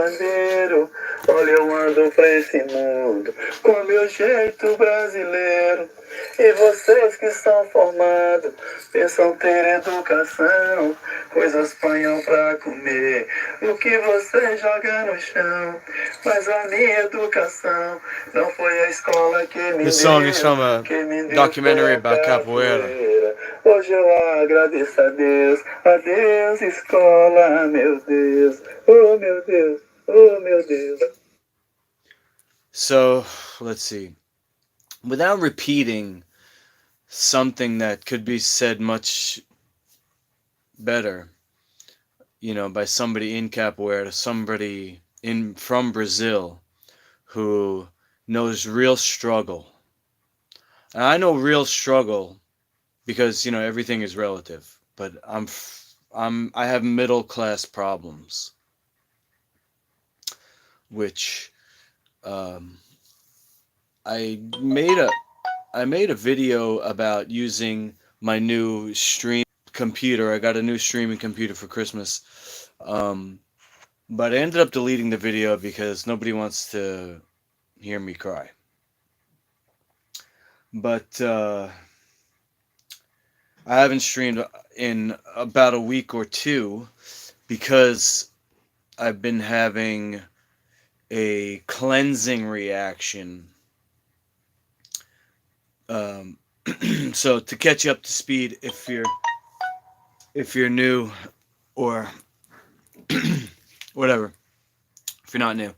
verdadeiro. Olha, eu ando pra esse mundo com meu jeito brasileiro. E vocês que são formados pensam ter educação, pois apanham pra comer o que você joga no chão. Mas a minha educação não foi a escola que me This song is deu, from a que me deu documentary foi a about capoeira. capoeira. Hoje eu agradeço a Deus, escola, meu Deus, oh meu Deus, oh meu Deus. So, let's see. Without repeating something that could be said much better, by somebody in capoeira, somebody in from Brazil who knows real struggle. And I know real struggle because everything is relative, but I have middle class problems, which um, I made a I made a video about using my new stream computer. I got a new streaming computer for Christmas. Um, but I ended up deleting the video because nobody wants to hear me cry. But I haven't streamed in about a week or two because I've been having a cleansing reaction. Um, so to catch you up to speed, if you're new or whatever, if you're not new,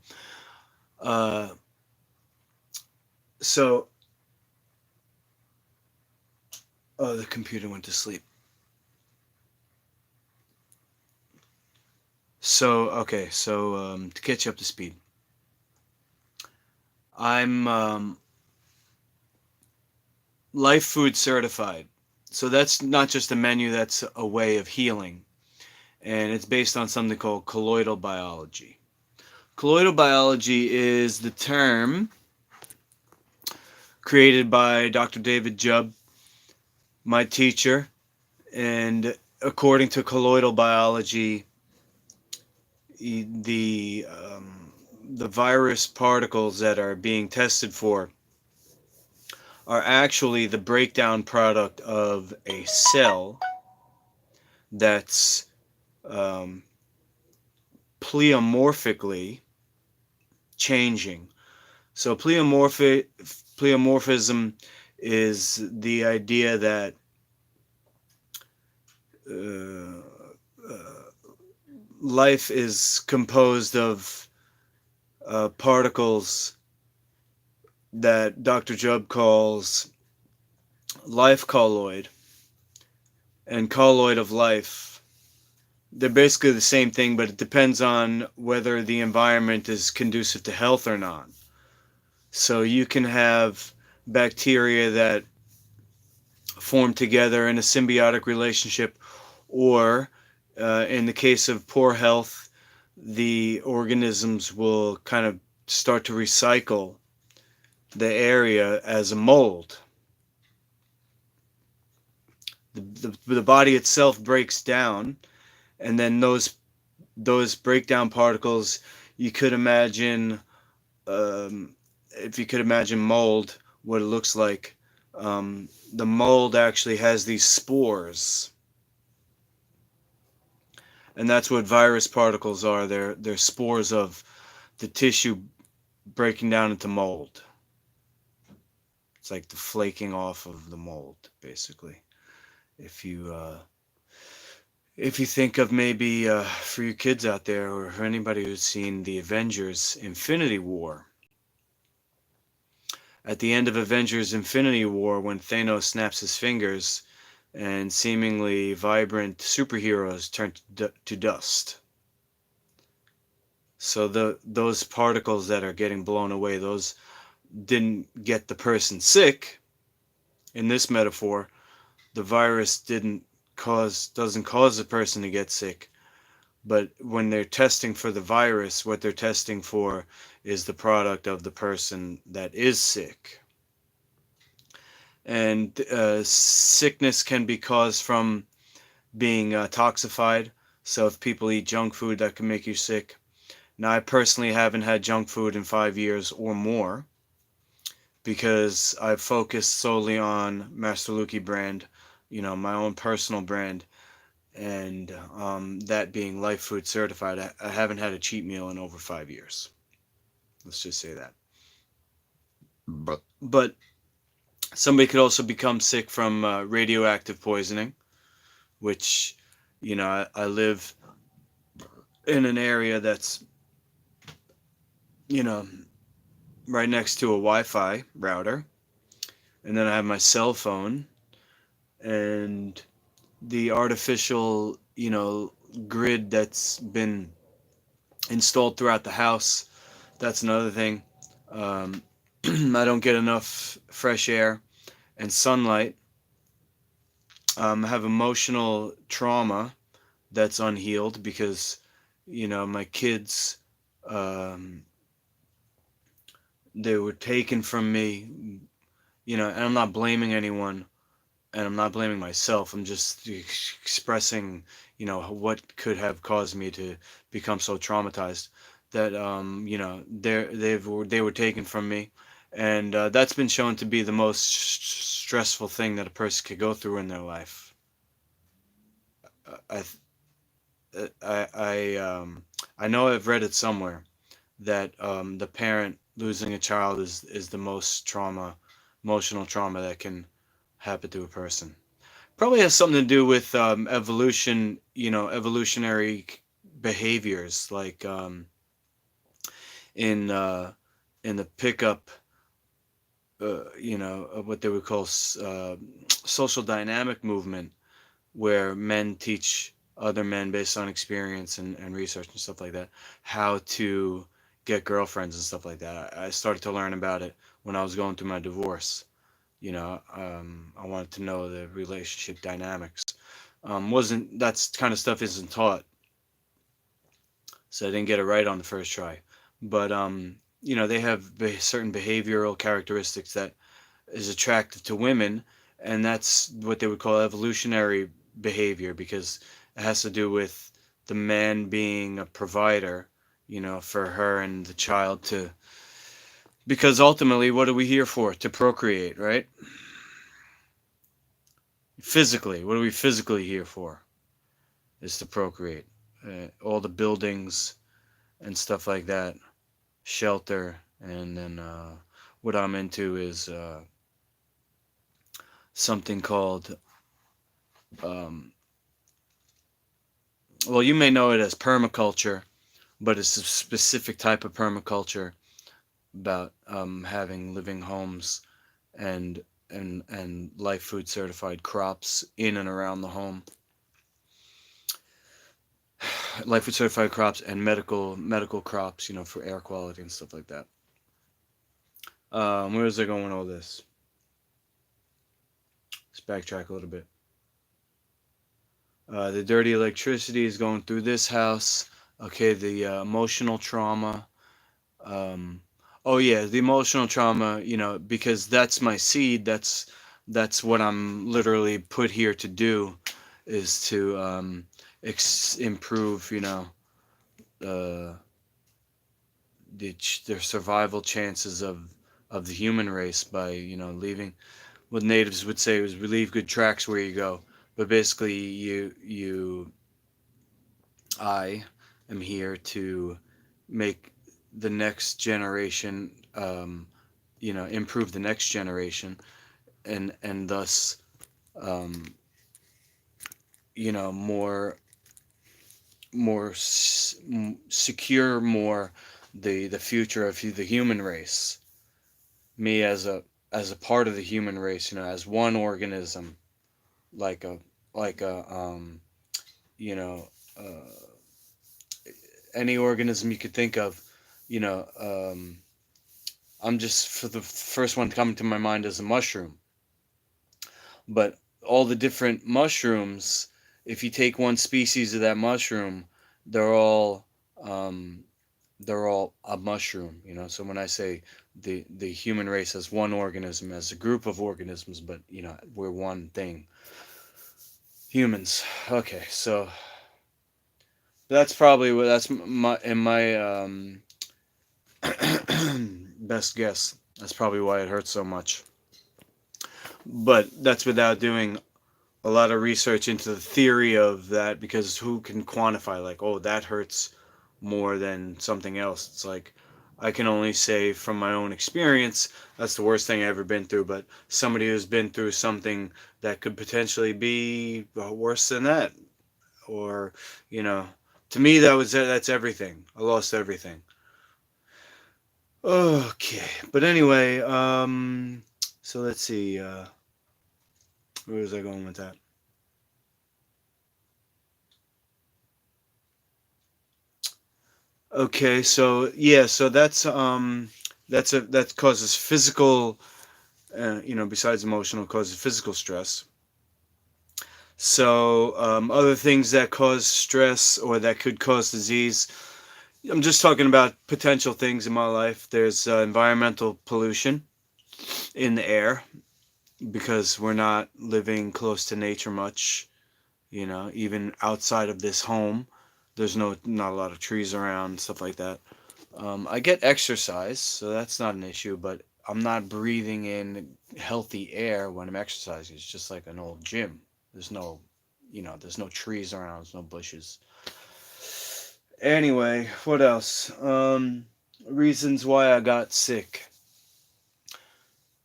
uh, so oh, the computer went to sleep. So okay, so to catch you up to speed, I'm Life Food certified. So that's not just a menu, that's a way of healing. And it's based on something called colloidal biology. Colloidal biology is the term created by Dr. David Jubb, my teacher. And according to colloidal biology, the the virus particles that are being tested for are actually the breakdown product of a cell that's um, pleomorphically changing. So pleomorphism is the idea that life is composed of particles that Dr. Jubb calls life colloid and colloid of life. They're basically the same thing, but it depends on whether the environment is conducive to health or not. So you can have bacteria that form together in a symbiotic relationship, or in the case of poor health, the organisms will kind of start to recycle the area as a mold. The body itself breaks down, and then those breakdown particles, you could imagine, if you could imagine mold, what it looks like. The mold actually has these spores, and that's what virus particles are. They're spores of the tissue breaking down into mold. It's like the flaking off of the mold, basically. If you think of maybe for you kids out there, or for anybody who's seen the Avengers Infinity War, at the end of Avengers Infinity War, when Thanos snaps his fingers and seemingly vibrant superheroes turn to dust. So those particles that are getting blown away, those didn't get the person sick. In this metaphor, the virus doesn't cause the person to get sick. But when they're testing for the virus, what they're testing for is the product of the person that is sick. And sickness can be caused from being toxified. So if people eat junk food, that can make you sick. Now, I personally haven't had junk food in 5 years or more because I've focused solely on Master Luki brand, my own personal brand, and that being Life Food certified. I haven't had a cheat meal in over 5 years. Let's just say that. But somebody could also become sick from radioactive poisoning, which, I live in an area that's, you know, right next to a Wi-Fi router, and then I have my cell phone and the artificial, grid that's been installed throughout the house. That's another thing. Um, I don't get enough fresh air and sunlight. I have emotional trauma that's unhealed because, my kids, um, they were taken from me, and I'm not blaming anyone and I'm not blaming myself. I'm just expressing, what could have caused me to become so traumatized that, they were taken from me, and that's been shown to be the most stressful thing that a person could go through in their life. I, I know I've read it somewhere that the parent losing a child is the most emotional trauma that can happen to a person. Probably has something to do with evolution, evolutionary behaviors, like in uh, in the pickup, what they would call social dynamic movement, where men teach other men based on experience and research and stuff like that how to get girlfriends and stuff like that. I started to learn about it when I was going through my divorce. I wanted to know the relationship dynamics. Wasn't That's kind of stuff isn't taught, so I didn't get it right on the first try. But they have certain behavioral characteristics that is attractive to women, and that's what they would call evolutionary behavior because it has to do with the man being a provider, for her and the child to. Because ultimately, what are we here for? To procreate, right? Physically, what are we physically here for? Is to procreate. All the buildings and stuff like that, shelter, and then what I'm into is something called, um, well, you may know it as permaculture, but it's a specific type of permaculture about having living homes and and life food certified crops in and around the home. Life food certified crops and medical crops, for air quality and stuff like that. Where is I going with all this? Let's backtrack a little bit. The dirty electricity is going through this house. Okay, the emotional trauma. Um, oh yeah, the emotional trauma. Because that's my seed. That's what I'm literally put here to do, is to improve. Uh, their survival chances of the human race by leaving what natives would say was leave good tracks where you go. But basically, I am here to make the next generation, improve the next generation, and thus, um, more secure more the future of the human race. Me as a part of the human race, as one organism, like a you know uh, any organism you could think of. you know um, I'm just, for the first one coming to my mind, is a mushroom. But all the different mushrooms, if you take one species of that mushroom, they're all um, they're all a mushroom. So when I say the human race as one organism, as a group of organisms, but we're one thing. Humans. Okay, so That's probably what that's my best guess. That's probably why it hurts so much. But that's without doing a lot of research into the theory of that, because who can quantify, like, oh, that hurts more than something else? It's like, I can only say from my own experience that's the worst thing I've ever been through, but somebody who's been through something that could potentially be worse than that, or, you know, to me that's everything. I lost everything. Okay, but anyway, so let's see, where was I going with that? Okay, so yeah, so that causes physical, besides emotional, causes physical stress. So other things that cause stress or that could cause disease. I'm just talking about potential things in my life. There's environmental pollution in the air because we're not living close to nature much. Even outside of this home, there's not a lot of trees around, stuff like that. I get exercise, so that's not an issue, but I'm not breathing in healthy air when I'm exercising. It's just like an old gym. There's no, there's no trees around, there's no bushes. Anyway, what else? Reasons why I got sick.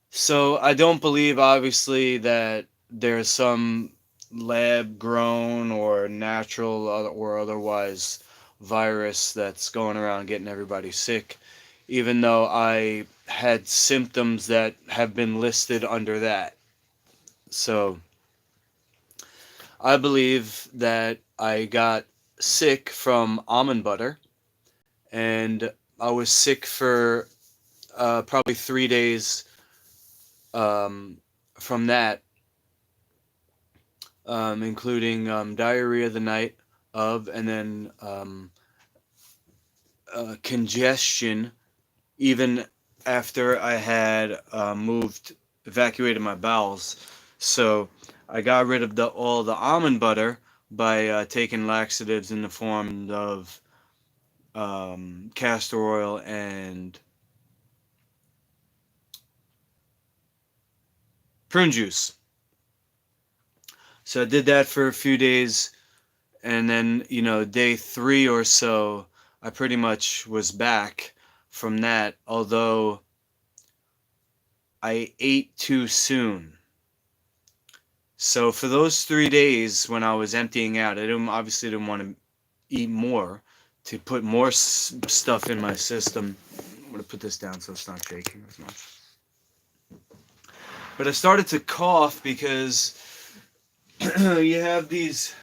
So I don't believe, obviously, that there's some lab grown or natural or otherwise virus that's going around getting everybody sick, even though I had symptoms that have been listed under that. So I believe that I got sick from almond butter, and I was sick for probably 3 days um, from that, including diarrhea the night of, and then congestion even after I had evacuated my bowels. So I got rid of all the almond butter by taking laxatives in the form of castor oil and prune juice. So I did that for a few days, and then, day 3 or so, I pretty much was back from that, although I ate too soon. So for those 3 days when I was emptying out, obviously didn't want to eat more to put more stuff in my system. I'm going to put this down so it's not shaking as much. But I started to cough because you have these.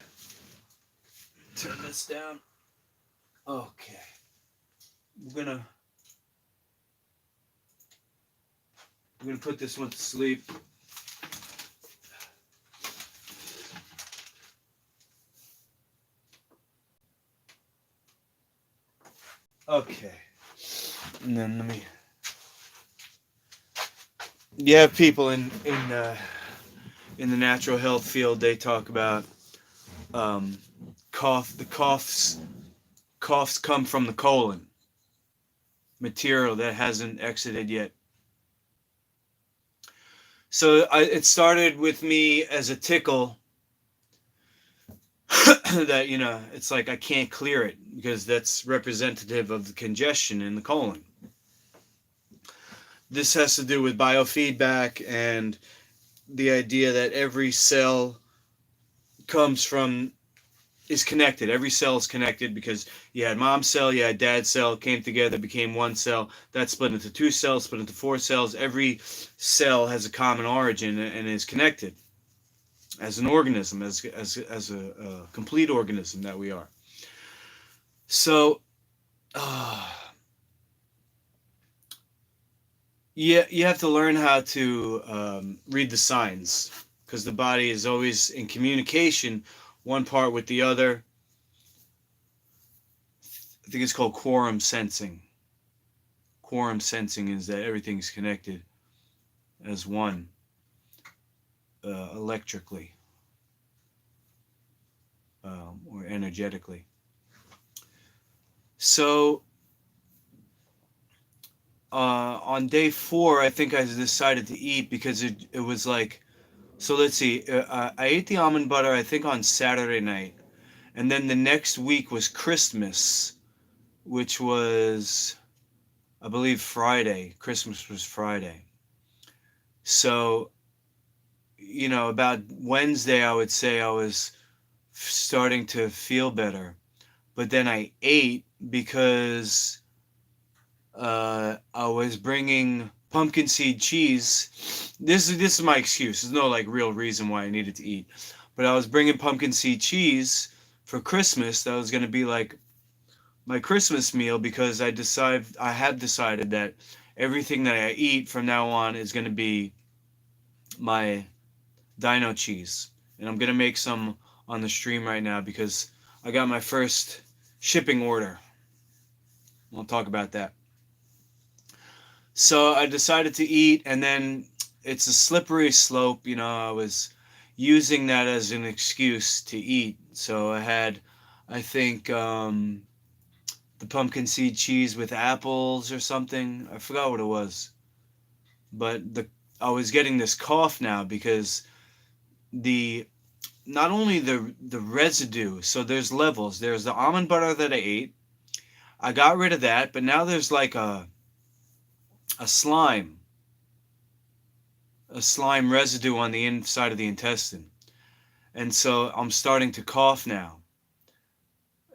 Turn this down. Okay. I'm gonna put this one to sleep. Okay. And then let me. You have people in the natural health field. They talk about cough. The coughs come from the colon, material that hasn't exited yet. So it started with me as a tickle that, it's like I can't clear it because that's representative of the congestion in the colon. This has to do with biofeedback and the idea that every cell is connected. Every cell is connected because you had mom's cell, you had dad's cell, came together, became one cell. That split into 2 cells, split into 4 cells. Every cell has a common origin and is connected as an organism, as a complete organism that we are. So, yeah, you have to learn how to read the signs, because the body is always in communication, one part with the other. I think it's called quorum sensing. Quorum sensing is that everything's connected as one, electrically or energetically. So on day 4, I think I decided to eat because it was like, so let's see, I ate the almond butter I think on Saturday night, and then the next week was Christmas, which was, I believe, Friday. Christmas was Friday. So, about Wednesday, I would say I was starting to feel better. But then I ate because I was bringing pumpkin seed cheese. This is my excuse. There's no like real reason why I needed to eat. But I was bringing pumpkin seed cheese for Christmas. That was going to be like my Christmas meal because I have decided that everything that I eat from now on is going to be my dino cheese. And I'm going to make some on the stream right now because I got my first shipping order. We'll talk about that. So I decided to eat, and then it's a slippery slope. I was using that as an excuse to eat. So I had, I think, the pumpkin seed cheese with apples or something. I forgot what it was. But I was getting this cough now because the not only the residue, so there's levels. There's the almond butter that I ate. I got rid of that, but now there's like a slime, a slime residue on the inside of the intestine. And so I'm starting to cough now.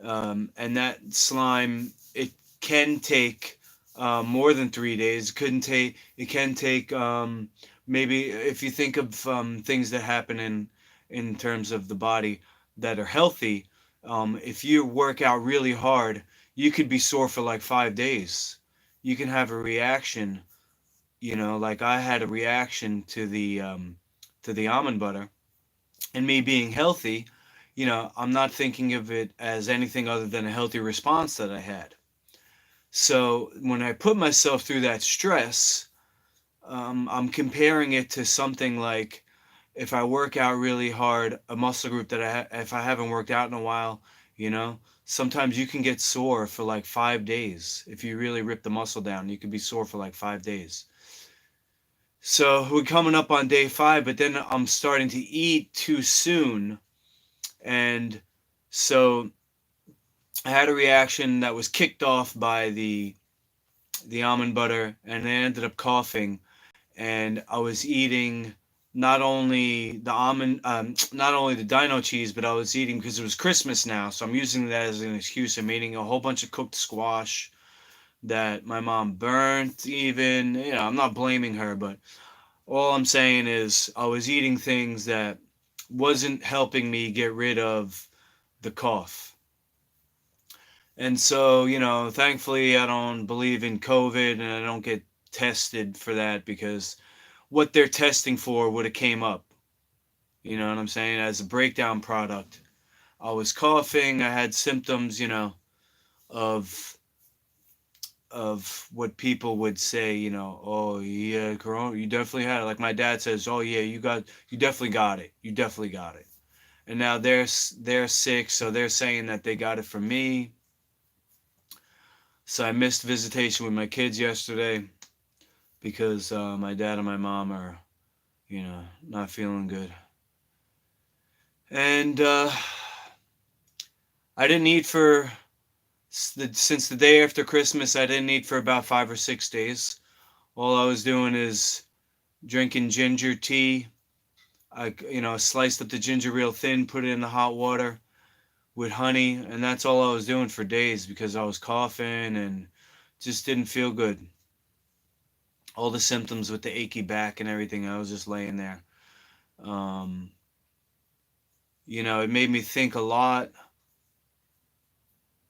And that slime, it can take more than 3 days. It can take maybe if you think of things that happen in terms of the body that are healthy. If you work out really hard, you could be sore for like 5 days. You can have a reaction, like I had a reaction to the almond butter, and me being healthy, I'm not thinking of it as anything other than a healthy response that I had. So when I put myself through that stress, I'm comparing it to something like if I work out really hard, a muscle group that if I haven't worked out in a while, sometimes you can get sore for like 5 days. If you really rip the muscle down, you could be sore for like 5 days. So we're coming up on day 5, but then I'm starting to eat too soon. And so I had a reaction that was kicked off by the almond butter, and I ended up coughing. And I was eating not only not only the dino cheese, but I was eating because it was Christmas now. So I'm using that as an excuse. I'm eating a whole bunch of cooked squash that my mom burnt. Even I'm not blaming her, but all I'm saying is I was eating things that wasn't helping me get rid of the cough. And so, thankfully I don't believe in COVID and I don't get tested for that because what they're testing for would have came up. You know what I'm saying? As a breakdown product. I was coughing, I had symptoms, of what people would say, oh yeah, corona, you definitely had it. Like my dad says, oh yeah, you definitely got it. You definitely got it. And now they're sick, so they're saying that they got it from me. So I missed visitation with my kids yesterday because my dad and my mom are, not feeling good. And I didn't eat since the day after Christmas. I didn't eat for about 5 or 6 days. All I was doing is drinking ginger tea. I, sliced up the ginger real thin, put it in the hot water with honey, and that's all I was doing for days because I was coughing and just didn't feel good. All the symptoms with the achy back and everything, I was just laying there. Um, it made me think a lot,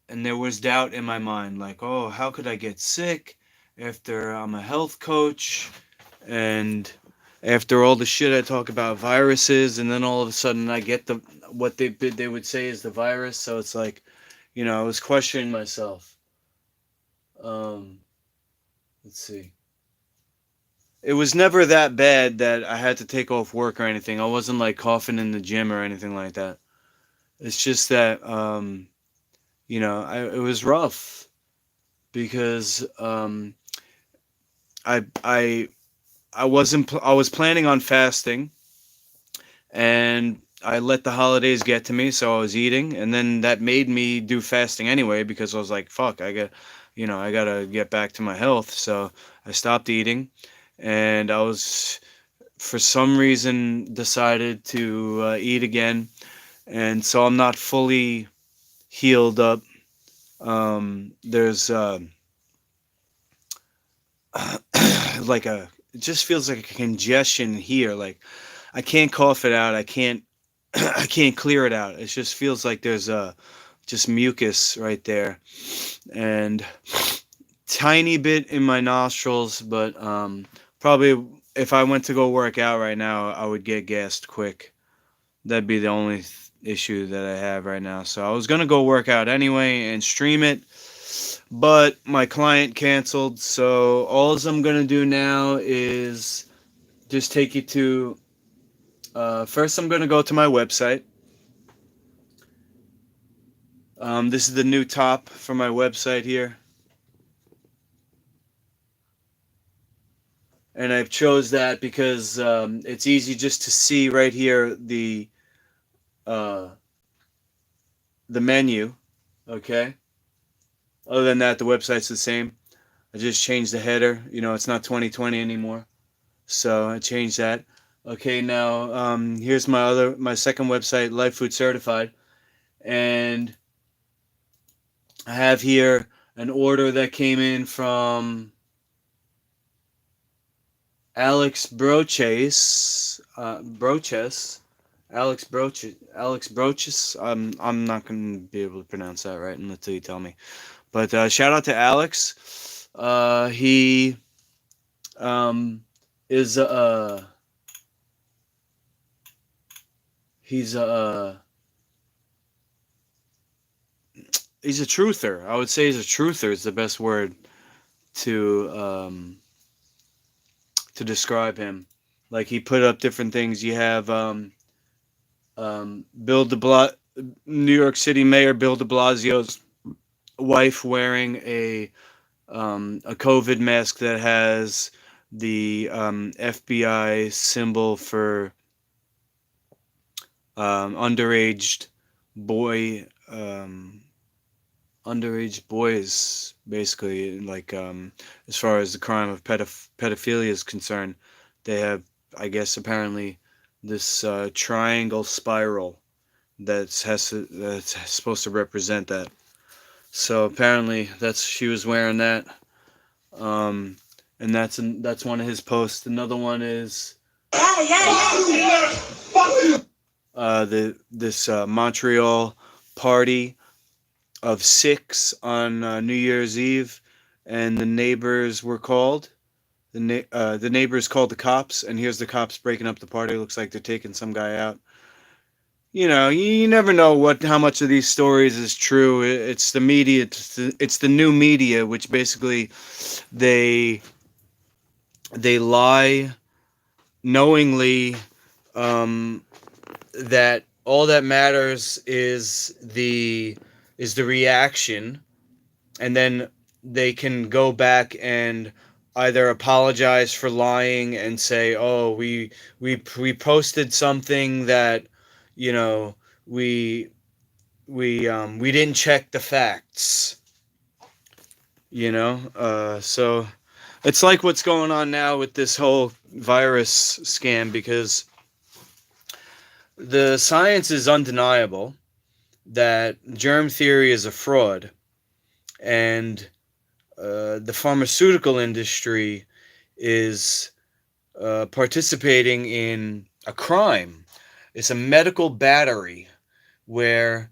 and there was doubt in my mind, like, oh, how could I get sick after I'm a health coach, and after all the shit I talk about viruses, and then all of a sudden I get what they would say is the virus. So it's like, I was questioning myself. Let's see. It was never that bad that I had to take off work or anything. I wasn't like coughing in the gym or anything like that. It's just that, it was rough. because I I I wasn't I was planning on fasting, and I let the holidays get to me, so I was eating, and then that made me do fasting anyway because I was like, fuck, I gotta get back to my health. So I stopped eating, and I was for some reason decided to eat again, and so I'm not fully healed up. There's like it just feels like a congestion here. Like I can't cough it out. I can't, I can't clear it out. It just feels like there's just mucus right there, and tiny bit in my nostrils. But probably if I went to go work out right now, I would get gassed quick. That'd be the only issue that I have right now. So I was gonna go work out anyway and stream it, but my client canceled. So all I'm gonna do now is just take you to. First, I'm gonna go to my website. This is the new top for my website here, and I've chose that because it's easy just to see right here uh, the menu. Okay. Other than that, the website's the same. I just changed the header. It's not 2020 anymore, so I changed that. Okay, now here's my second website, Life Food Certified, and I have here an order that came in from Alex Alex Broches. I'm not gonna be able to pronounce that right until you tell me. But shout out to Alex. He um, is he's he's a truther. I would say he's a truther is the best word to to describe him. Like he put up different things. You have Bill de Blas, New York City Mayor Bill de Blasio's wife wearing a COVID mask that has the FBI symbol for underage boy underage boys, basically, like as far as the crime of pedophilia is concerned. They have, I guess, apparently this triangle spiral that's supposed to represent that. So apparently she was wearing that, um, and that's one of his posts. Another one is the this Montreal party of six on New Year's Eve, and the neighbors were called. The neighbors called the cops, and here's the cops breaking up the party. Looks like they're taking some guy out. You never know how much of these stories is true. It's the media. It's the new media, which basically they they lie knowingly, um, that all that matters is the reaction, and then they can go back and either apologize for lying and say, "Oh, we posted something that, you know, we we didn't check the facts." So it's like what's going on now with this whole virus scam, because the science is undeniable that germ theory is a fraud, and the pharmaceutical industry is participating in a crime. It's a medical battery where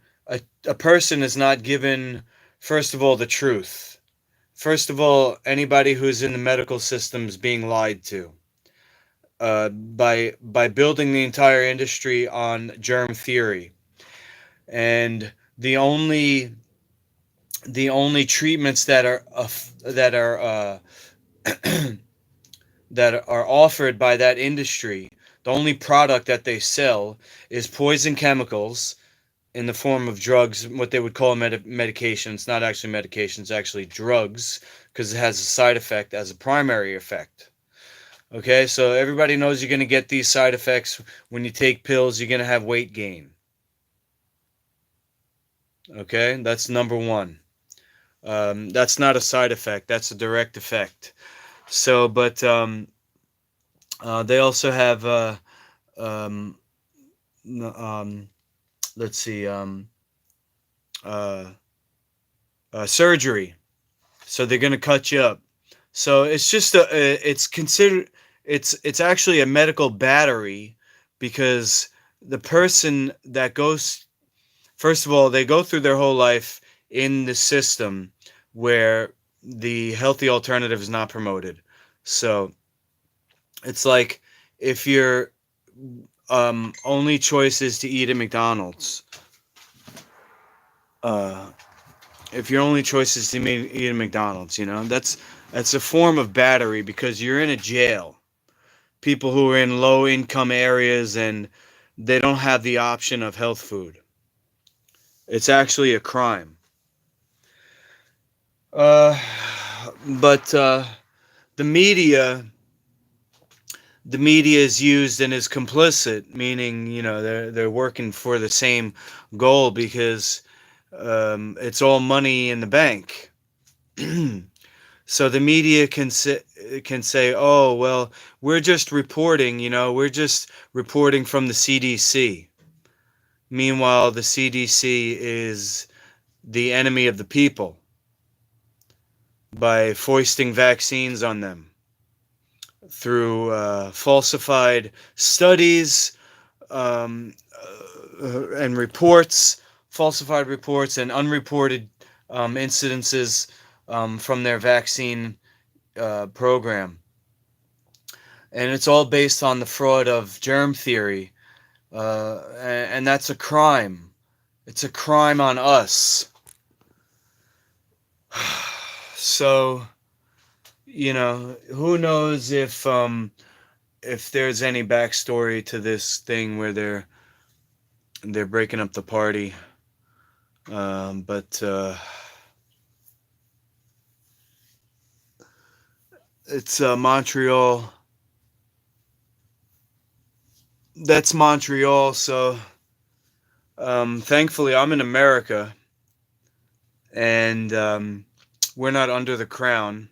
a person is not given, first of all, the truth. First of all, anybody who's in the medical system is being lied to by building the entire industry on germ theory, and the only treatments that are that are offered by that industry, the only product that they sell is poison chemicals in the form of drugs, what they would call medication. It's not actually medication, it's actually drugs, because it has a side effect as a primary effect. Okay, so everybody knows you're going to get these side effects when you take pills. You're going to have weight gain. Okay, that's number one. That's not a side effect, that's a direct effect. So, but they also have, um, um, let's see, uh, surgery. So they're going to cut you up. So it's just it's considered, it's actually a medical battery, because the person that goes, first of all, they go through their whole life in the system where the healthy alternative is not promoted. So it's like, if your only choice is to eat at McDonald's, uh, if your only choice is to eat at McDonald's, that's a form of battery, because you're in a jail. People who are in low income areas, and they don't have the option of health food. It's actually a crime. Uh, but the media, the media is used and is complicit, meaning, they're working for the same goal, because it's all money in the bank. So the media can say, oh well, we're just reporting, we're just reporting from the CDC. Meanwhile, the CDC is the enemy of the people by foisting vaccines on them through falsified studies, and reports, falsified reports, and unreported incidences from their vaccine program. And it's all based on the fraud of germ theory, and that's a crime. It's a crime on us. So, who knows if there's any backstory to this thing where they're breaking up the party, but it's Montreal. That's Montreal. So thankfully, I'm in America, and we're not under the crown.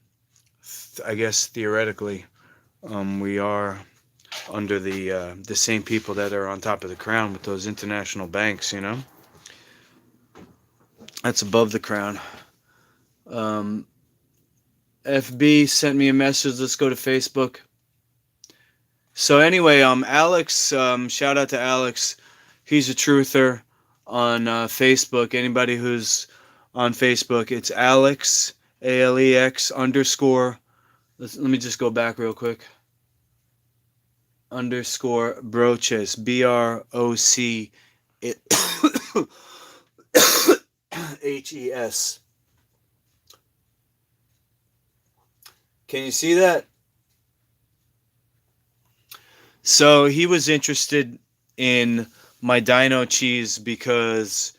I guess theoretically, we are under the same people that are on top of the crown with those international banks. That's above the crown. FB sent me a message. Let's go to Facebook. So anyway, Alex, shout out to Alex. He's a truther on Facebook. Anybody who's on Facebook, it's Alex, ALEX _ let me just go back real quick. _ Broches, BROCHES. Can you see that? So he was interested in my dino cheese because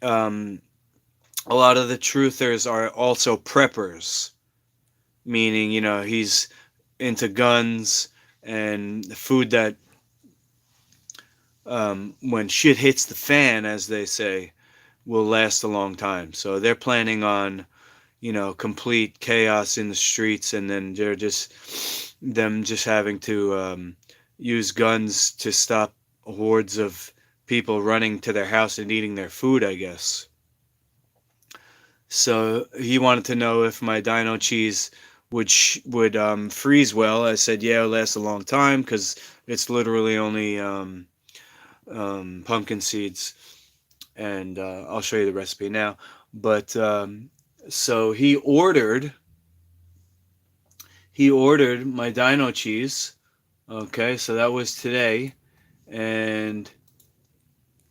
a lot of the truthers are also preppers, meaning, he's into guns and food that, when shit hits the fan, as they say, will last a long time. So they're planning on, complete chaos in the streets, and then they're just having to use guns to stop hordes of people running to their house and eating their food, I guess. So he wanted to know if my dino cheese would freeze well. I said, yeah, it'll last a long time, because it's literally only pumpkin seeds, and I'll show you the recipe now. But so he ordered my dino cheese. Okay, so that was today, and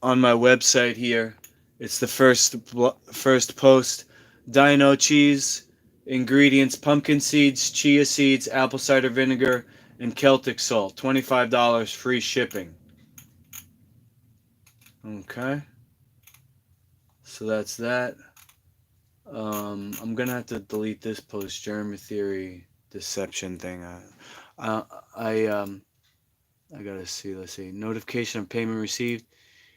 on my website here, it's the first post. Dino cheese ingredients: pumpkin seeds, chia seeds, apple cider vinegar, and Celtic salt. $25, free shipping. Okay. So that's that. I'm gonna have to delete this post-germ theory deception thing. I, I, um, I gotta see. Let's see. Notification of payment received.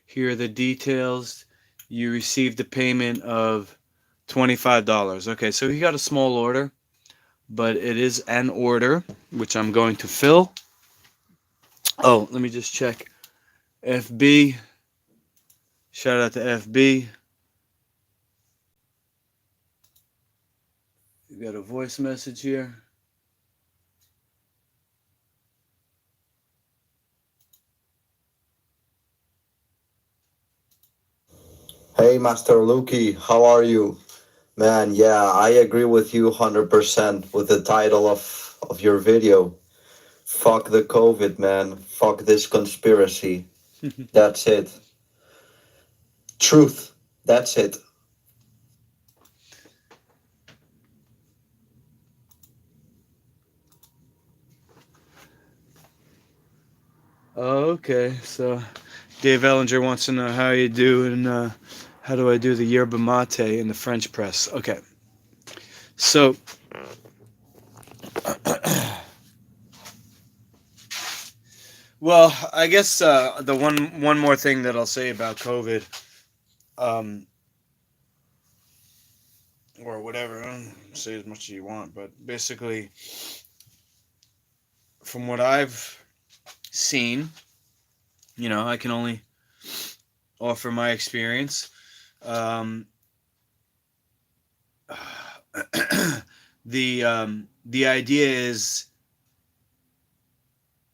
Here are the details. You received a payment of $25. Okay, so he got a small order, but it is an order which I'm going to fill. Oh, let me just check. FB. Shout out to FB. You got a voice message here. Hey, Master Luki, how are you? Man, yeah, I agree with you 100% with the title of your video. Fuck the COVID, man. Fuck this conspiracy. That's it. Truth. That's it. Okay, so Dave Ellinger wants to know how you do and how do I do the yerba mate in the French press. Okay, so well, I guess the one more thing that I'll say about COVID, um, or whatever, say as much as you want, but basically, from what I've seen, I can only offer my experience. Um, the idea is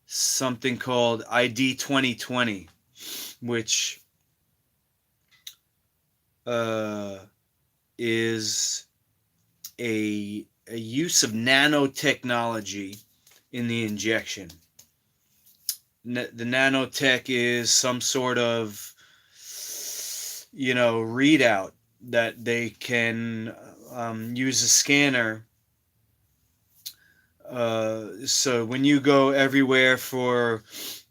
something called ID 2020, which uh, is a use of nanotechnology in the injection. The nanotech is some sort of readout that they can use a scanner. So when you go everywhere for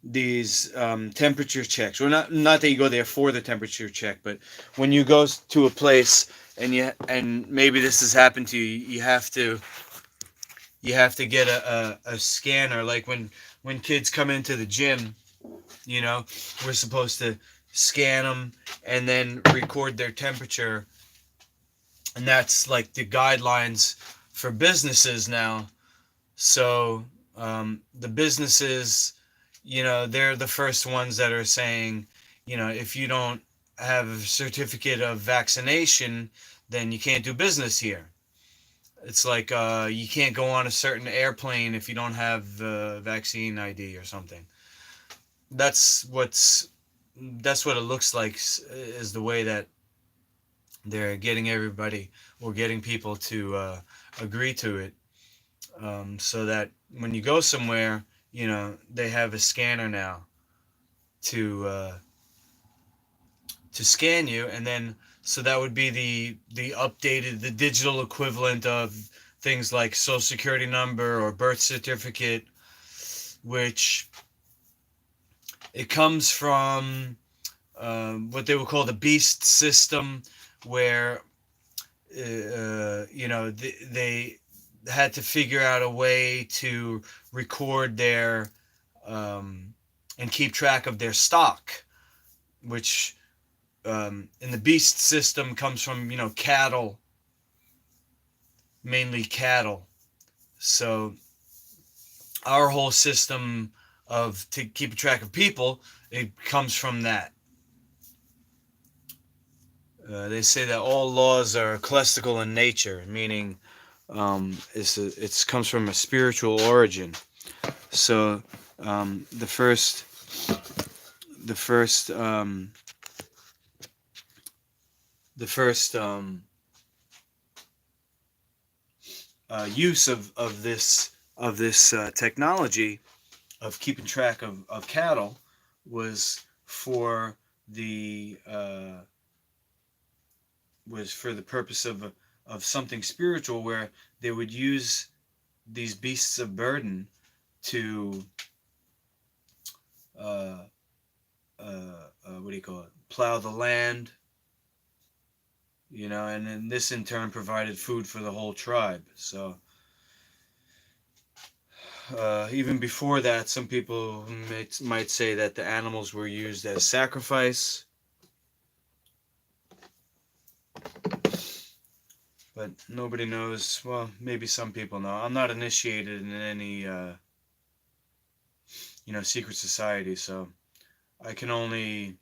these temperature checks, well, not that you go there for the temperature check, but when you go to a place and maybe this has happened to you, you have to get a scanner. Like when kids come into the gym, we're supposed to scan them and then record their temperature, and that's like the guidelines for businesses now. So the businesses, they're the first ones that are saying, if you don't have a certificate of vaccination, then you can't do business here. It's like you can't go on a certain airplane if you don't have the vaccine ID or something. That's what it looks like, is the way that they're getting everybody or getting people to agree to it. So that when you go somewhere, they have a scanner now to scan you, and then so that would be the digital equivalent of things like social security number or birth certificate, which it comes from what they would call the beast system, where they had to figure out a way to record their and keep track of their stock, which in the beast system comes from cattle, mainly cattle. So our whole system of to keep track of people, it comes from that. They say that all laws are ecclesiastical in nature, meaning it comes from a spiritual origin. So the first use of this technology of keeping track of cattle was for the purpose of something spiritual, where they would use these beasts of burden to what do you call it? Plow the land, you know, and then this in turn provided food for the whole tribe. So even before that, some people might say that the animals were used as sacrifice. But nobody knows. Well, maybe some people know. I'm not initiated in any, secret society, so I can only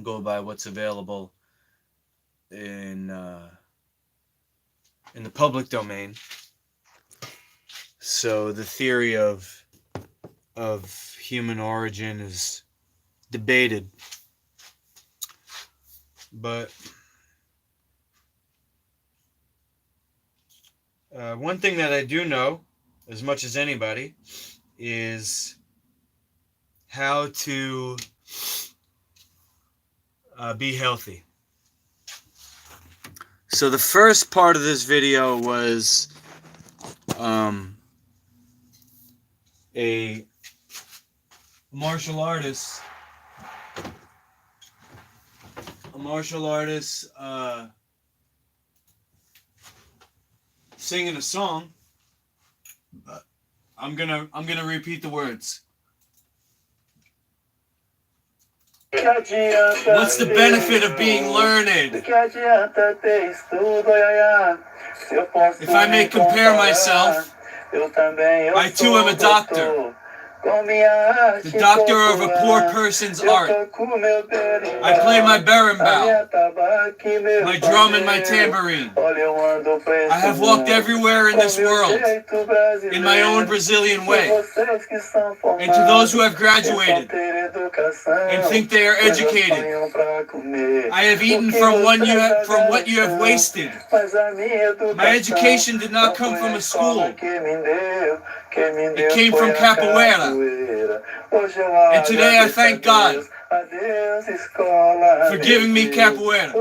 go by what's available in the public domain. So the theory of human origin is debated, but one thing that I do know, as much as anybody, is how to be healthy. So the first part of this video was a martial artist singing a song. I'm gonna repeat the words. What's the benefit of being learned? If I may compare myself, I too am a doctor. The doctor of a poor person's art. I play my berimbau, my drum and my tambourine. I have walked everywhere in this world in my own Brazilian way. And to those who have graduated and think they are educated, I have eaten from what you have wasted. My education did not come from a school. It came from capoeira. And today I thank God for giving me capoeira.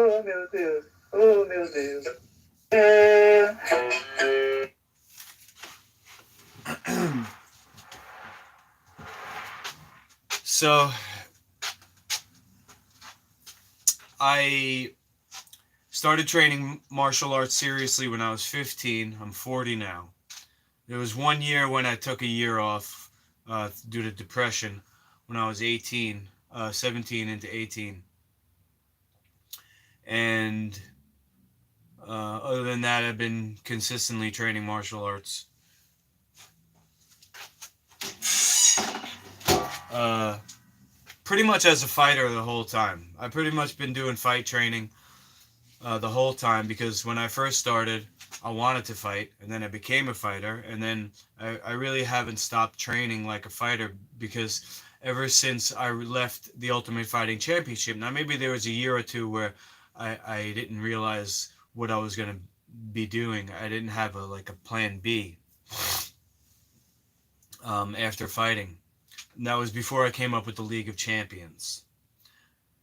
So I started training martial arts seriously when I was 15. I'm 40 now. There was 1 year when I took a year off due to depression when I was 17 into 18. And other than that, I've been consistently training martial arts. Pretty much as a fighter the whole time. I've pretty much been doing fight training the whole time, because when I first started, I wanted to fight, and then I became a fighter, and then I really haven't stopped training like a fighter, because ever since I left the Ultimate Fighting Championship, now maybe there was a year or two where I didn't realize what I was going to be doing. I didn't have a plan B after fighting. And that was before I came up with the League of Champions.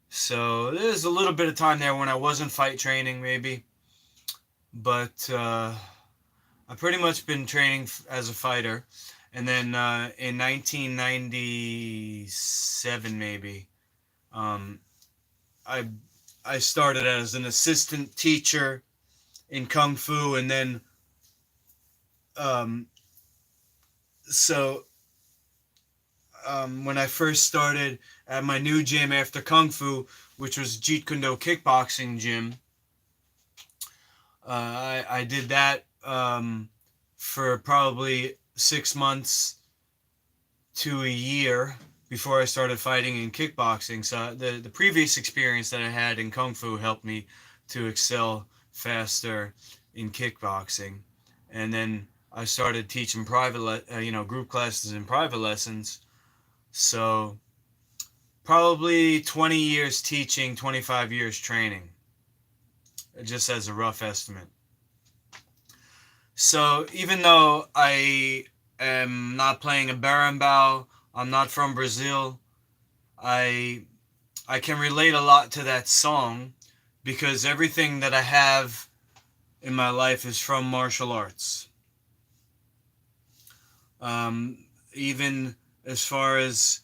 So there's a little bit of time there when I wasn't fight training, maybe. But I've pretty much been training as a fighter. And then in 1997, maybe, I started as an assistant teacher in Kung Fu. And then, when I first started at my new gym after Kung Fu, which was Jeet Kune Do Kickboxing Gym, I did that for probably 6 months to a year before I started fighting in kickboxing. So the previous experience that I had in Kung Fu helped me to excel faster in kickboxing. And then I started teaching group classes and private lessons. So probably 20 years teaching, 25 years training, just as a rough estimate. So even though I am not playing a berimbau, I'm not from Brazil, I can relate a lot to that song, because everything that I have in my life is from martial arts. Even as far as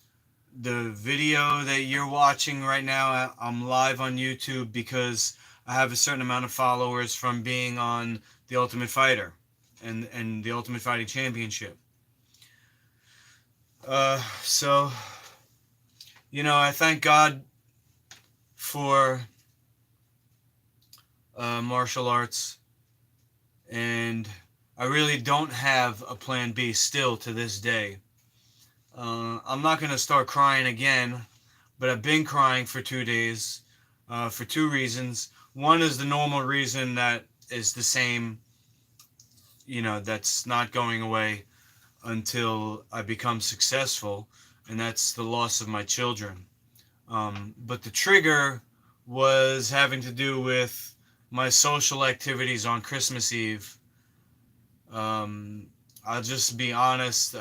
the video that you're watching right now, I'm live on YouTube because I have a certain amount of followers from being on The Ultimate Fighter and the Ultimate Fighting Championship. So, I thank God for martial arts, and I really don't have a plan B still to this day. I'm not going to start crying again, but I've been crying for 2 days for two reasons. One is the normal reason that is the same, that's not going away until I become successful, and that's the loss of my children. But the trigger was having to do with my social activities on Christmas Eve. I'll just be honest,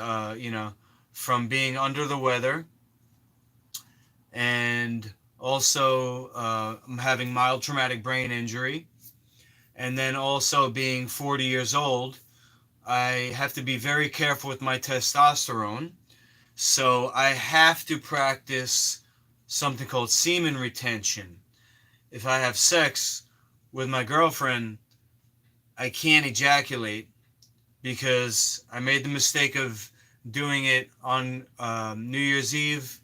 from being under the weather, and also I'm having mild traumatic brain injury, and then also being 40 years old, I have to be very careful with my testosterone. So I have to practice something called semen retention. If I have sex with my girlfriend, I can't ejaculate because I made the mistake of doing it on New Year's Eve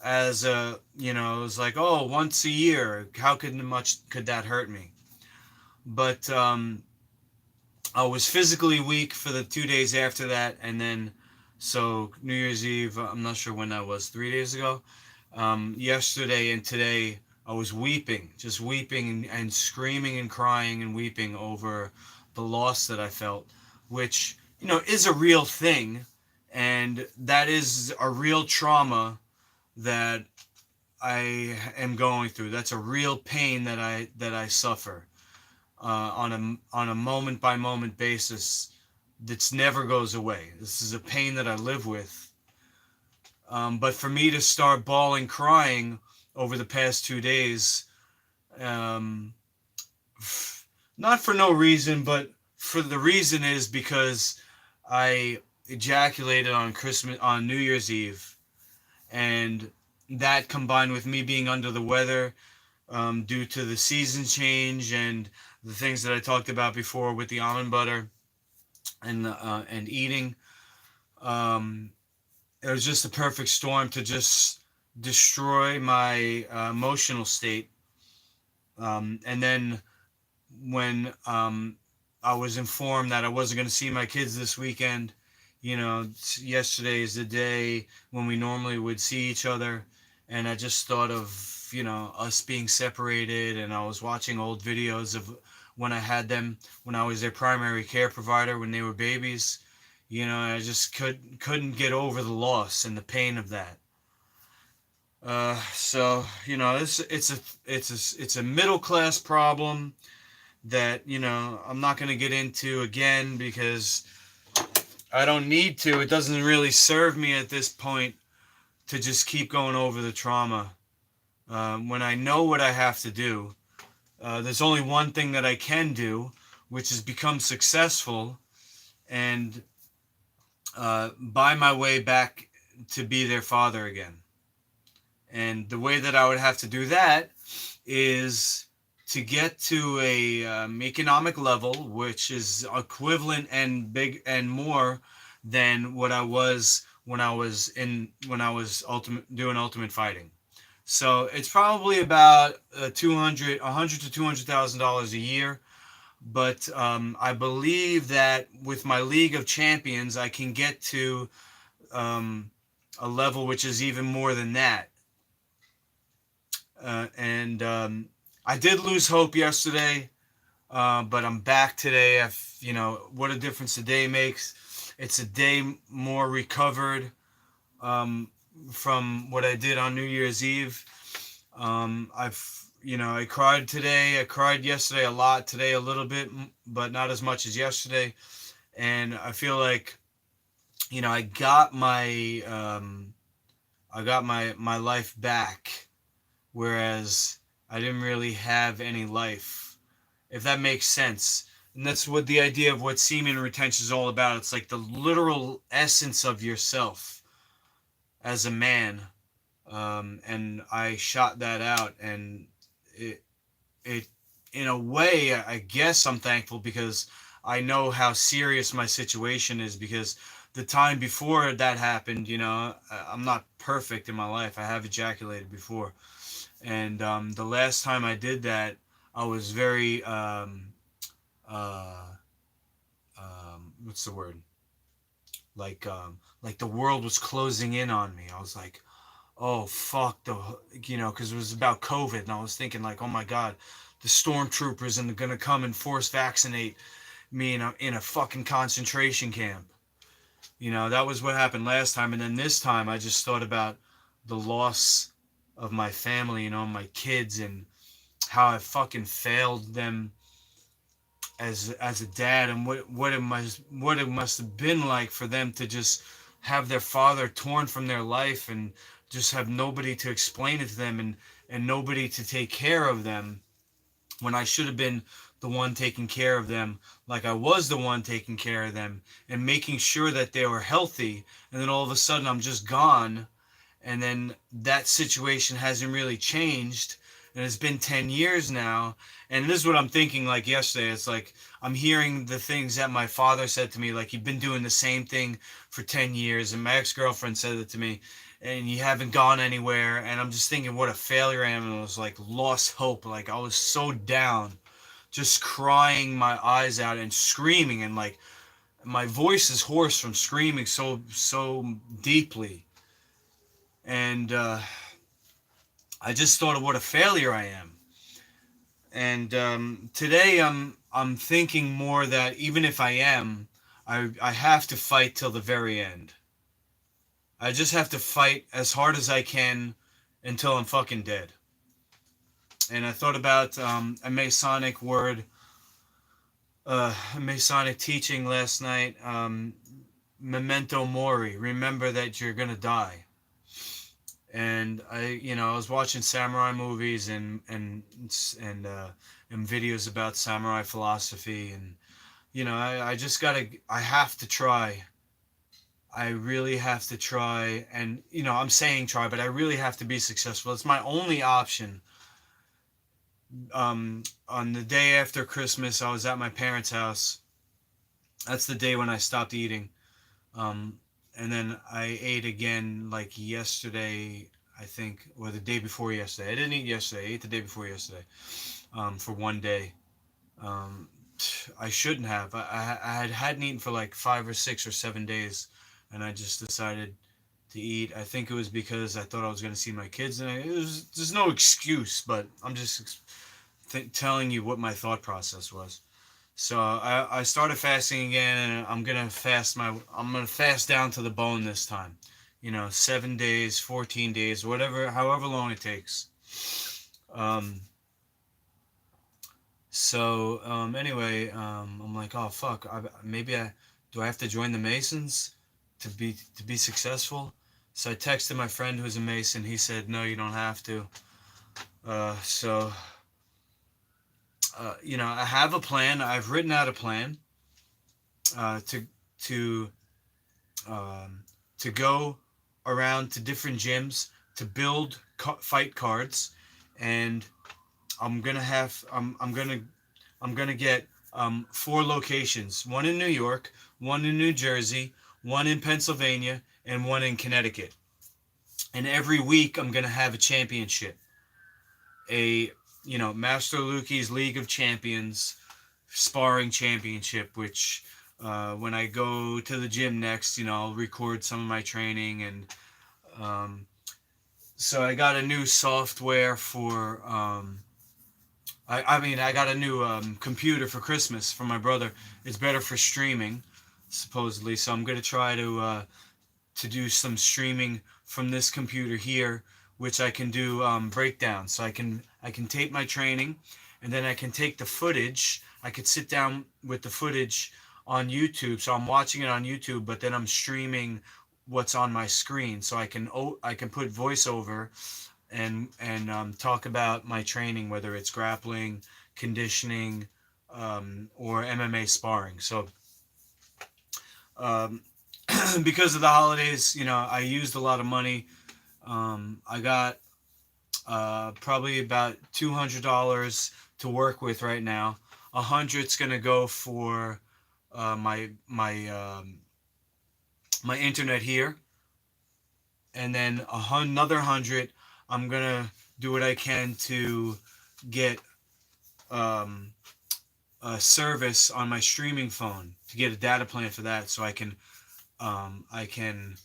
as it was like, oh, once a year. How much could that hurt me? But I was physically weak for the 2 days after that, and then so New Year's Eve, I'm not sure when that was, 3 days ago. Yesterday and today, I was weeping, just weeping and screaming and crying and weeping over the loss that I felt, which, is a real thing, and that is a real trauma that I am going through. That's a real pain that I suffer on a moment by moment basis. That never goes away. This is a pain that I live with. But for me to start bawling, crying over the past 2 days, not for no reason, but for the reason is because I ejaculated on New Year's Eve, and that combined with me being under the weather due to the season change and the things that I talked about before with the almond butter and eating, it was just a perfect storm to just destroy my emotional state. And then when I was informed that I wasn't going to see my kids this weekend, yesterday is the day when we normally would see each other, and I just thought of us being separated, and I was watching old videos of when I had them, when I was their primary care provider when they were babies. I just couldn't get over the loss and the pain of that. So it's a middle class problem that I'm not going to get into again because I don't need to. It doesn't really serve me at this point to just keep going over the trauma. When I know what I have to do, there's only one thing that I can do, which is become successful and buy my way back to be their father again. And the way that I would have to do that is to get to a economic level which is equivalent and big and more than what I was when I was doing Ultimate Fighting. So it's probably about $100,000 to $200,000 a year. But I believe that with my League of Champions, I can get to a level which is even more than that. And I did lose hope yesterday, but I'm back today. What a difference a day makes. It's a day more recovered from what I did on New Year's Eve. I cried today. I cried yesterday a lot. Today a little bit, but not as much as yesterday. And I feel like, I got my life back, whereas I didn't really have any life, if that makes sense. And that's what the idea of what semen retention is all about. It's like the literal essence of yourself as a man. And I shot that out, and it in a way, I guess I'm thankful because I know how serious my situation is, because the time before that happened, I'm not perfect in my life. I have ejaculated before. And the last time I did that, I was very, uh, what's the word? Like the world was closing in on me. I was like, oh fuck because it was about COVID, and I was thinking like, oh my god, the stormtroopers and they're gonna come and force vaccinate me in a fucking concentration camp. That was what happened last time, and then this time I just thought about the loss of my family, my kids, and how I fucking failed them as a dad, and what it must have been like for them to just have their father torn from their life and just have nobody to explain it to them, and nobody to take care of them, when I should have been the one taking care of them, like I was the one taking care of them and making sure that they were healthy. And then all of a sudden I'm just gone, and then that situation hasn't really changed, and it's been 10 years now. And this is what I'm thinking, like yesterday, it's like I'm hearing the things that my father said to me, like you've been doing the same thing for 10 years, and my ex-girlfriend said it to me, and you haven't gone anywhere. And I'm just thinking what a failure I am, and it was like lost hope. Like I was so down, just crying my eyes out and screaming, and like my voice is hoarse from screaming so deeply. And I just thought of what a failure I am. And today I'm thinking more that even if I am, I have to fight till the very end. I just have to fight as hard as I can until I'm fucking dead. And I thought about a Masonic word, a Masonic teaching last night. Memento mori. Remember that you're gonna die. And I was watching samurai movies and videos about samurai philosophy, and I just I have to try. I really have to try, and I'm saying try, but I really have to be successful. It's my only option. On the day after Christmas, I was at my parents' house. That's the day when I stopped eating. And then I ate again like yesterday, I think, or the day before yesterday. I didn't eat yesterday. I ate the day before yesterday, for one day. Um, I shouldn't have. I hadn't eaten for like 5 or 6 or 7 days, and I just decided to eat. I think it was because I thought I was going to see my kids, and there's no excuse, but I'm just telling you what my thought process was. So I started fasting again, and I'm gonna fast down to the bone this time. 7 days, 14 days, whatever, however long it takes. Um, anyway, I'm like, oh fuck, maybe do I have to join the Masons to be successful? So I texted my friend who's a Mason. He said, no, you don't have to. So I have a plan. I've written out a plan to to to go around to different gyms to build fight cards, and I'm gonna get 4 locations: one in New York, one in New Jersey, one in Pennsylvania, and one in Connecticut. And every week I'm gonna have a championship, a Master Luki's League of Champions sparring championship, which when I go to the gym next, I'll record some of my training. And so I got a new software for I got a new computer for Christmas from my brother. It's better for streaming, supposedly. So I'm gonna try to do some streaming from this computer here, which I can do breakdowns. So I can tape my training, and then I can take the footage. I could sit down with the footage on YouTube, so I'm watching it on YouTube, but then I'm streaming what's on my screen, so I can put voiceover and talk about my training, whether it's grappling, conditioning, or MMA sparring. So because of the holidays, I used a lot of money. I got probably about $200 to work with right now. 100's gonna go for my my internet here, and then another 100 I'm gonna do what I can to get a service on my streaming phone, to get a data plan for that, so I can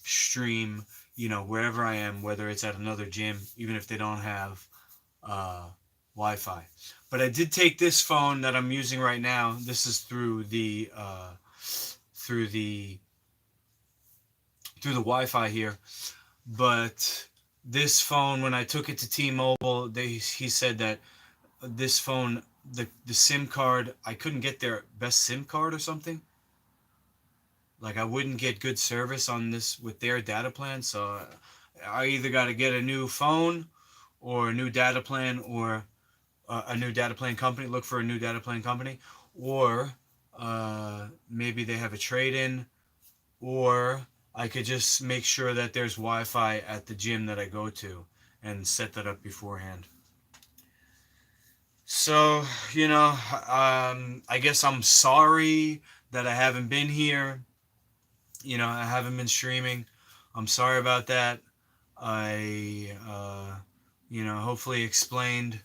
stream, you know, wherever I am, whether it's at another gym, even if they don't have Wi-Fi. But I did take this phone that I'm using right now. This is through the through the Wi-Fi here. But this phone, when I took it to T-Mobile, he said that this phone, the SIM card, I couldn't get their best SIM card or something. Like, I wouldn't get good service on this with their data plan, so I either got to get a new phone or a new data plan, or a new data plan company, look for a new data plan company, or maybe they have a trade-in, or I could just make sure that there's Wi-Fi at the gym that I go to and set that up beforehand. So, you know, I guess I'm sorry that I haven't been here. You know, I haven't been streaming. I'm sorry about that. I, you know, hopefully explained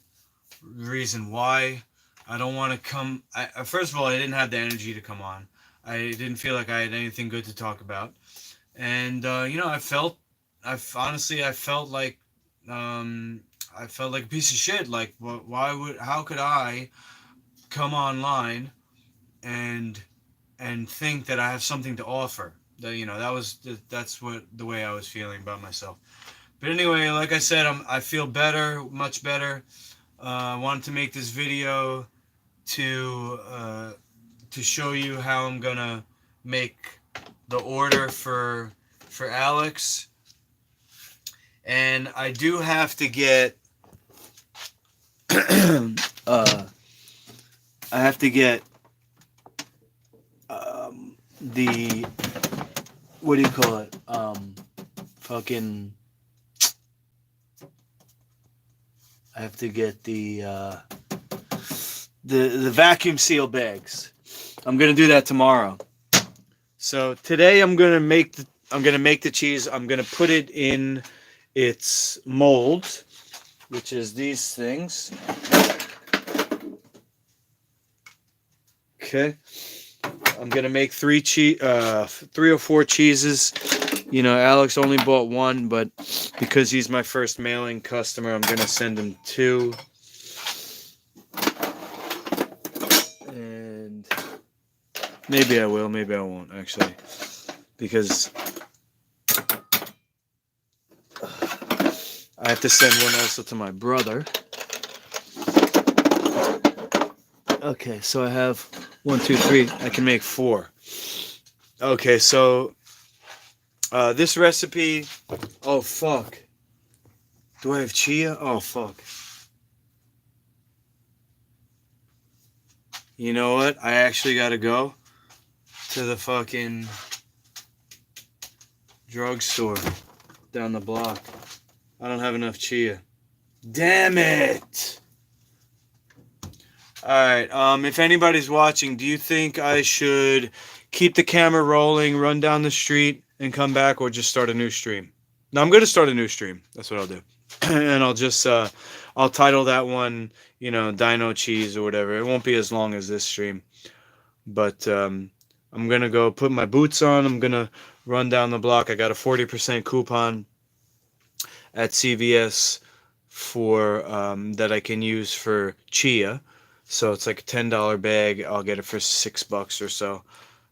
the reason why I don't want to come. First of all, I didn't have the energy to come on. I didn't feel like I had anything good to talk about. And, you know, I felt like, I felt like a piece of shit. Like, how could I come online and think that I have something to offer? That, you know, that's what the way I was feeling about myself. But anyway, like I said, I feel better, much better. I wanted to make this video to show you how I'm gonna make the order for Alex. And I do have to get I have to get the, what do you call it? Fucking, I have to get the vacuum seal bags. I'm gonna do that tomorrow. So today I'm gonna make the cheese. I'm gonna put it in its mold, which is these things. Okay. I'm gonna make 3 or 4 cheeses. You know, Alex only bought 1, but because he's my first mailing customer, I'm gonna send him 2. And maybe I will, maybe I won't, actually, because I have to send one also to my brother. Okay, so I have 1, 2, 3. I can make 4. Okay, so this recipe. Oh fuck! Do I have chia? Oh fuck! You know what? I actually gotta go to the fucking drugstore down the block. I don't have enough chia. Damn it! Alright, if anybody's watching, do you think I should keep the camera rolling, run down the street, and come back, or just start a new stream? No, I'm going to start a new stream. That's what I'll do. And I'll just, I'll title that one, you know, Dino Cheese or whatever. It won't be as long as this stream. But I'm going to go put my boots on. I'm going to run down the block. I got a 40% coupon at CVS for that I can use for chia. So it's like a $10 bag. I'll get it for $6 or so.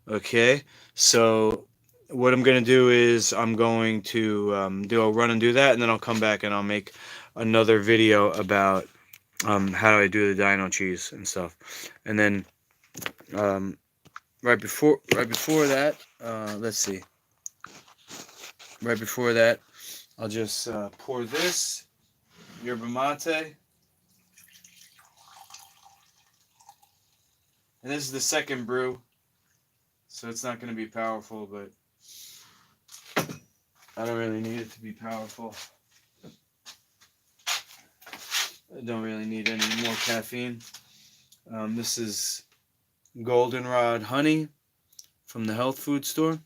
Okay, so what I'm gonna do is I'm going to do a run and do that, and then I'll come back and I'll make another video about how I do the Dino cheese and stuff. And then right before that, let's see. Right before that, I'll just pour this yerba mate. And this is the second brew, so it's not going to be powerful, but I don't really need it to be powerful. I don't really need any more caffeine. This is goldenrod honey from the health food store.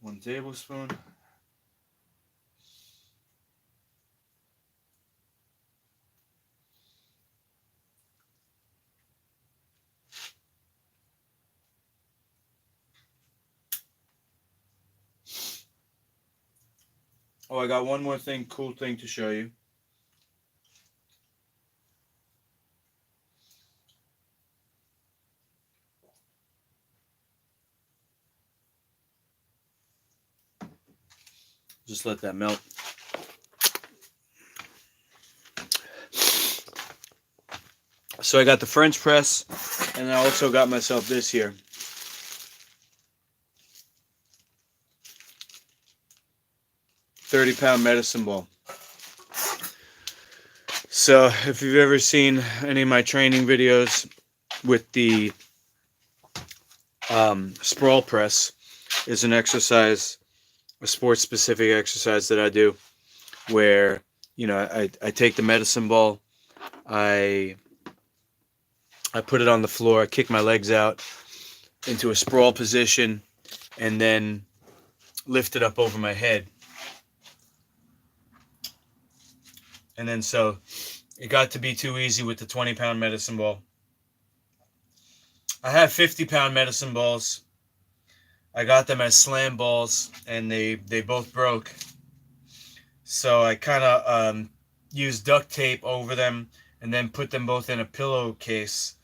One tablespoon. Oh, I got one more cool thing to show you. Just let that melt. So I got the French press, and I also got myself this here. £30 medicine ball. So if you've ever seen any of my training videos with the sprawl press, is an exercise, a sports specific exercise that I do, where I take the medicine ball, I put it on the floor, I kick my legs out into a sprawl position, and then lift it up over my head. And then so it got to be too easy with the 20-pound medicine ball. I have 50-pound medicine balls. I got them as slam balls, and they both broke. So I kind of used duct tape over them and then put them both in a pillowcase.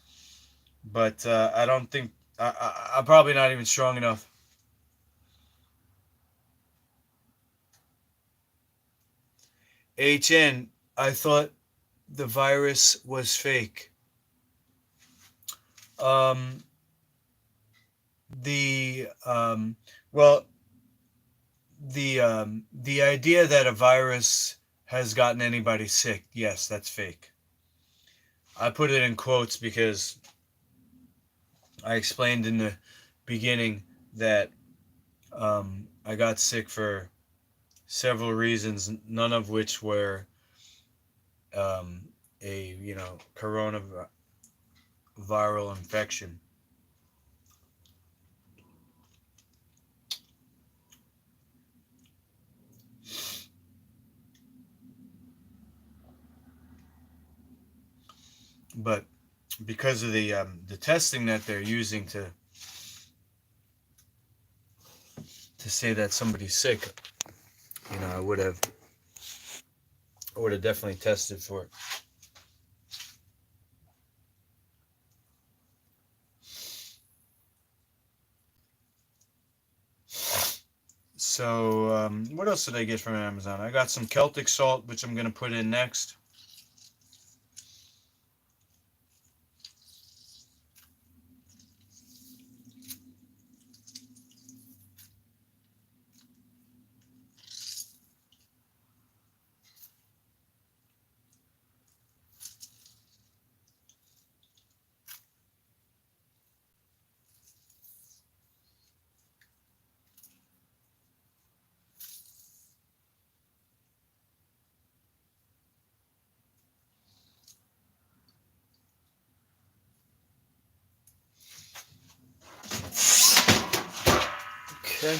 But I don't think, I'm probably not even strong enough. HN, I thought the virus was fake. The idea that a virus has gotten anybody sick, yes, that's fake. I put it in quotes because I explained in the beginning that I got sick for several reasons, none of which were a coronavirus infection. But because of the testing that they're using to say that somebody's sick, I would have definitely tested for it. So what else did I get from Amazon? I got some Celtic salt, which I'm going to put in next. Okay.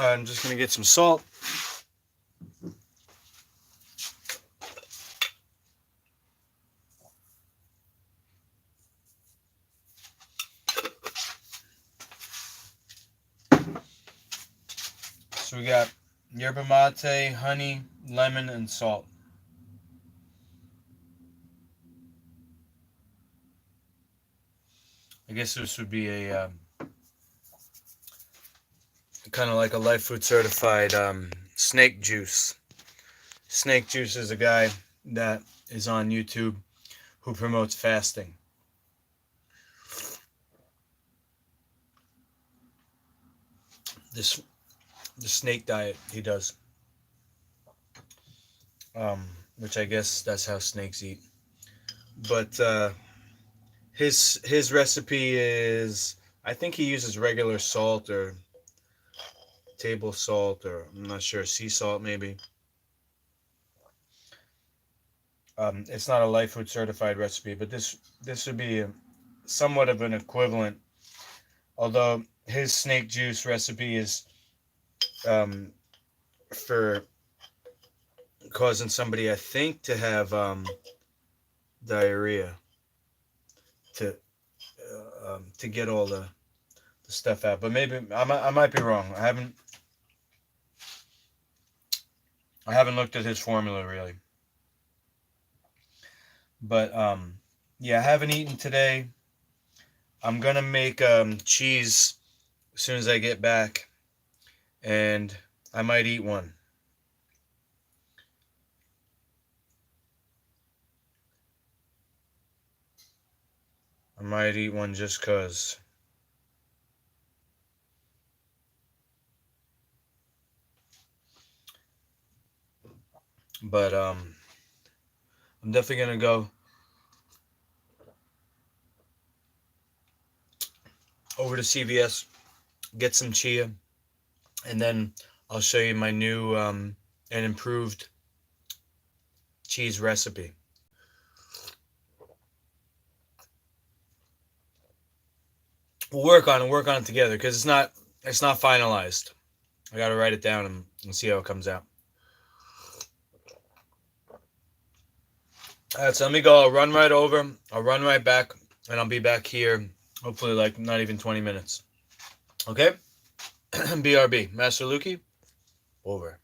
I'm just going to get some salt. So we got yerba mate, honey, lemon, and salt. I guess this would be a kind of like a Life Food certified snake juice. Snake Juice is a guy that is on YouTube who promotes fasting. The snake diet he does, which I guess that's how snakes eat. But his recipe is, I think he uses regular salt or table salt, or I'm not sure, sea salt maybe. It's not a Life Food certified recipe, but this would be somewhat of an equivalent. Although his snake juice recipe is for causing somebody, I think, to have diarrhea to get all the stuff out. But maybe I might be wrong. I haven't looked at his formula really. But yeah, I haven't eaten today. I'm gonna make cheese as soon as I get back, and I might eat one. I might eat one just 'cause. But I'm definitely gonna go over to CVS, get some chia, and then I'll show you my new and improved cheese recipe. We'll work on it together, because it's not finalized. I gotta write it down and see how it comes out. Alright, so let me go. I'll run right over. I'll run right back, and I'll be back here hopefully like not even 20 minutes. Okay? BRB. Master Lukey, over.